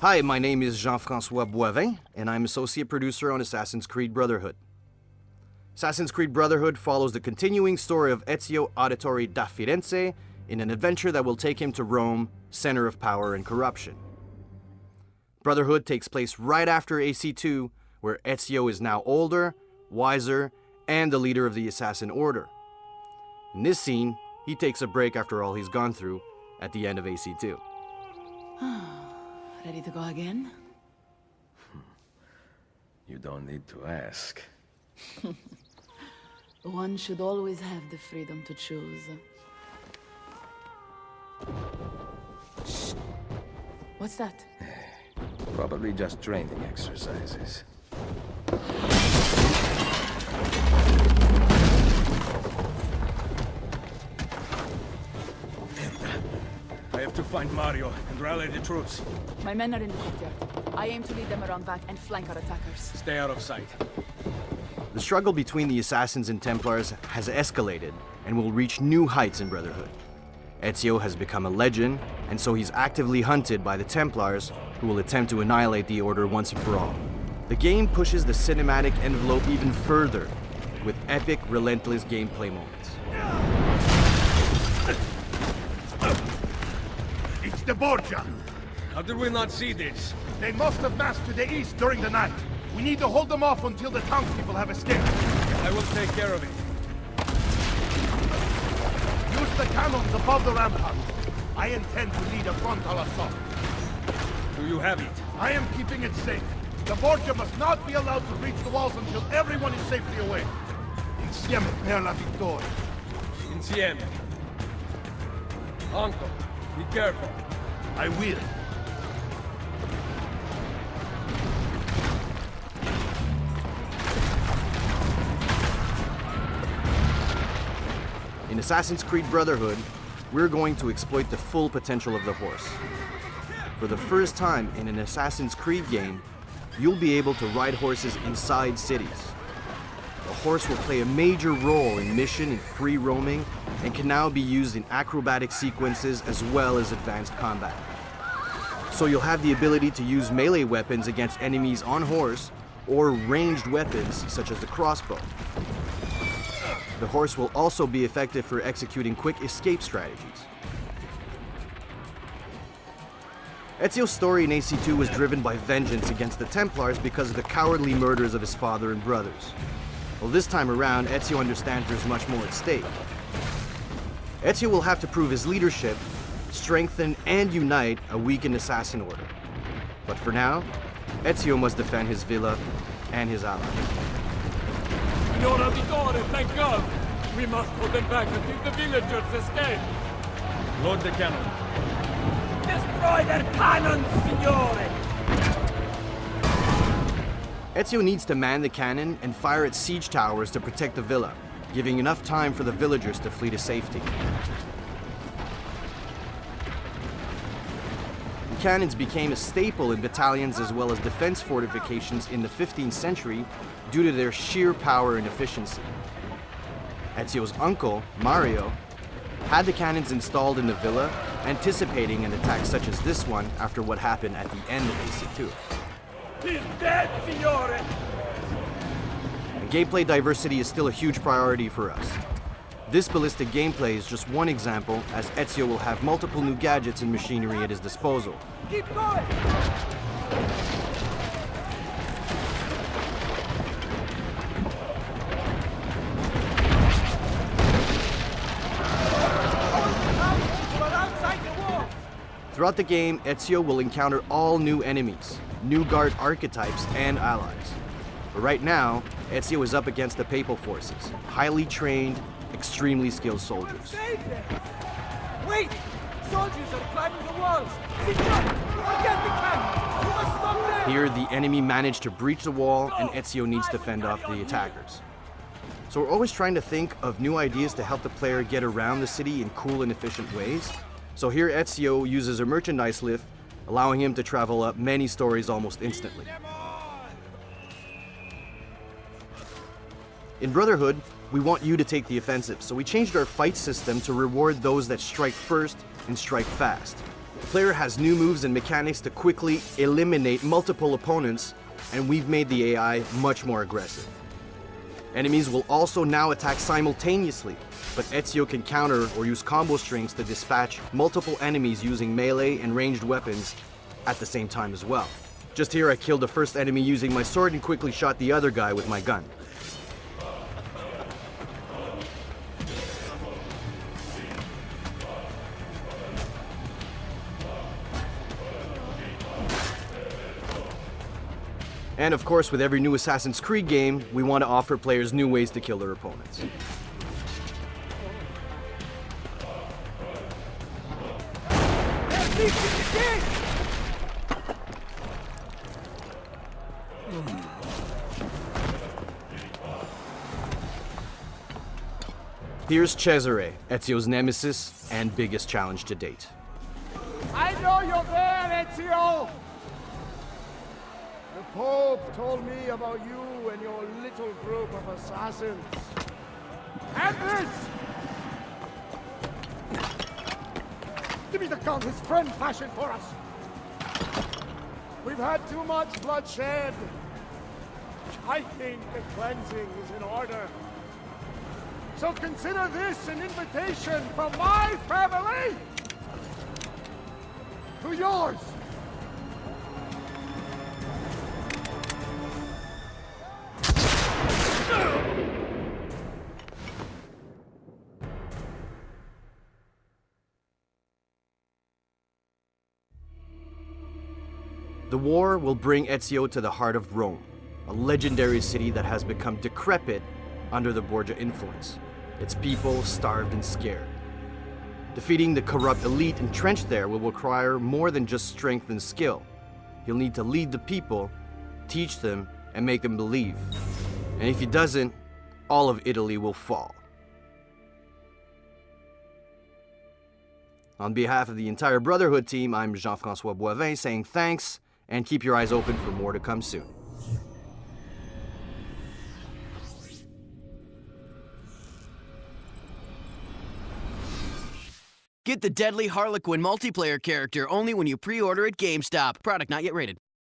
Hi, my name is Jean-François Boivin, and I'm associate producer on Assassin's Creed Brotherhood. Assassin's Creed Brotherhood follows the continuing story of Ezio Auditore da Firenze in an adventure that will take him to Rome, center of power and corruption. Brotherhood takes place right after AC2, where Ezio is now older, wiser, and the leader of the Assassin Order. In this scene, he takes a break after all he's gone through at the end of AC2. Ready to go again? You don't need to ask. One should always have the freedom to choose. Shh. What's that? Probably just training exercises. I have to find Mario and rally the troops. My men are in the courtyard. I aim to lead them around back and flank our attackers. Stay out of sight. The struggle between the Assassins and Templars has escalated and will reach new heights in Brotherhood. Ezio has become a legend, and so he's actively hunted by the Templars, who will attempt to annihilate the Order once and for all. The game pushes the cinematic envelope even further, with epic, relentless gameplay moments. It's the Borgia! How did we not see this? They must have massed to the east during the night. We need to hold them off until the townspeople have escaped. I will take care of it. Use the cannons above the rampart. I intend to lead a frontal assault. Do you have it? I am keeping it safe. The Borgia must not be allowed to reach the walls until everyone is safely away. Insieme per la vittoria. Insieme. Uncle, be careful. I will. In Assassin's Creed Brotherhood, we're going to exploit the full potential of the horse. For the first time in an Assassin's Creed game, you'll be able to ride horses inside cities. The horse will play a major role in mission and free roaming, and can now be used in acrobatic sequences as well as advanced combat. So you'll have the ability to use melee weapons against enemies on horse, or ranged weapons such as the crossbow. The horse will also be effective for executing quick escape strategies. Ezio's story in AC2 was driven by vengeance against the Templars because of the cowardly murders of his father and brothers. Well, this time around, Ezio understands there's much more at stake. Ezio will have to prove his leadership, strengthen and unite a weakened assassin order. But for now, Ezio must defend his villa and his allies. Signora Vittore, thank God! We must hold them back until the villagers escape! Load the cannon. Destroy their cannons, Signore! Ezio needs to man the cannon and fire at siege towers to protect the villa, giving enough time for the villagers to flee to safety. Cannons became a staple in battalions as well as defense fortifications in the 15th century due to their sheer power and efficiency. Ezio's uncle, Mario, had the cannons installed in the villa, anticipating an attack such as this one after what happened at the end of AC2. He's dead, Signore! And gameplay diversity is still a huge priority for us. This ballistic gameplay is just one example, as Ezio will have multiple new gadgets and machinery at his disposal. Keep going! Throughout the game, Ezio will encounter all new enemies, new guard archetypes, and allies. But right now, Ezio is up against the Papal forces, highly trained, extremely skilled soldiers. Wait! Soldiers are climbing the walls! Signore, forget the cannon! You must stop them! Here, the enemy managed to breach the wall, and Ezio needs to fend off the attackers. So we're always trying to think of new ideas to help the player get around the city in cool and efficient ways. So here Ezio uses a merchandise lift, allowing him to travel up many stories almost instantly. In Brotherhood, we want you to take the offensive, so we changed our fight system to reward those that strike first and strike fast. Player has new moves and mechanics to quickly eliminate multiple opponents, and we've made the AI much more aggressive. Enemies will also now attack simultaneously, but Ezio can counter or use combo strings to dispatch multiple enemies using melee and ranged weapons at the same time as well. Just here I killed the first enemy using my sword and quickly shot the other guy with my gun. And of course, with every new Assassin's Creed game, we want to offer players new ways to kill their opponents. Here's Cesare, Ezio's nemesis and biggest challenge to date. I know you're there, Ezio! The Pope told me about you and your little group of assassins. And this! Give me the gun his friend fashioned for us! We've had too much bloodshed. I think the cleansing is in order. So consider this an invitation from my family to yours. The war will bring Ezio to the heart of Rome, a legendary city that has become decrepit under the Borgia influence, its people starved and scared. Defeating the corrupt elite entrenched there will require more than just strength and skill. He'll need to lead the people, teach them, and make them believe. And if he doesn't, all of Italy will fall. On behalf of the entire Brotherhood team, I'm Jean-François Boivin saying thanks, and keep your eyes open for more to come soon. Get the deadly Harlequin multiplayer character only when you pre-order at GameStop. Product not yet rated.